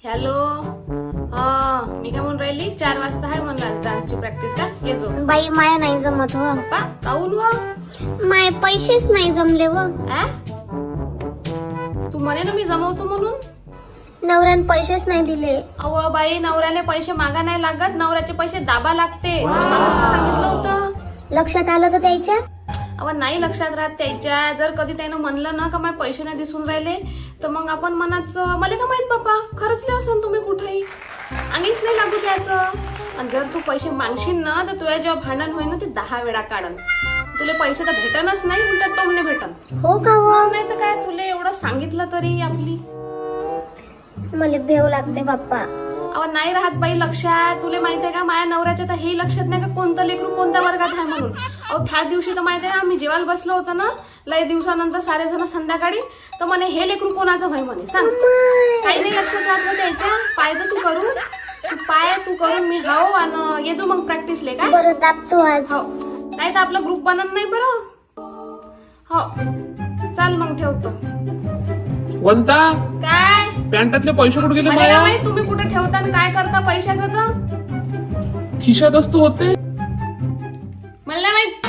Hello. मी काय म्हणून राहिली 4 वाजता आहे म्हणलं आज डान्सची प्रॅक्टिस का ये जो. बाई माया नाही जमत हो. पप्पा काऊन व माय पैसेच नाही जमले व. तू म्हणे ना मी जमवतो म्हणून. नवऱ्यान पैसेच नाही दिले. अहो बाई नवऱ्याने पैसे मागा नाही लागत, नवऱ्याचे पैसे दाबा लागते. मला सांगितलं होतं. लक्षात आलं तर त्याच्या. अहो नाही लक्षात राहत त्याच्या. जर कधी त्यानं म्हणलं ना का माझे पैसे नाही दिसून राहिले तर मग आपण मनाच मला का माहित पप्पा खरंचले असन तुम्ही कुठेही अंगीच नाही लागू त्याचं. आणि जर तू पैसे मागशील ना तर तुझ्या जेव्हा भांडण होईल ना ते 10 वेळा काढन. तुला पैसे तर भेटनच नाही, उलट टोमणे भेटन. हो का हो. नाही तर काय तुला एवढं सांगितलं तरी आपली मला भेव लागते बाप्पा. अहो नाही राहत बाई लक्षात. तुला माहिती आहे का माझ्या नवऱ्याच्या तर हे लक्षात नाही का कोणतं लेकरू कोणत्या वर्गात आहे म्हणून. अहो त्याच दिवशी तर माहिती आहे आम्ही जेवायला बसलो होतो ना लय दिवसानंतर सारे जण संध्याकाळी तर म्हणे हे लेकरू कोणाचं भाई म्हणे सांग. काही नाही लक्षात राहत त्याच्या. पाय तर तू करून तू करून मी हाव आणि येतो मग प्रॅक्टिसले काय. बरं दाबतो आज. हो नाही तर आपला ग्रुप बनत नाही बरं. हो चाल मग ठेवतो. वंता काय पॅन्टातले पैसे कुठे गेले मला माया? काय माहित तुम्ही कुठे ठेवता आणि काय करता पैशाचं तर खिशात असतो होते. मला नाही माहित.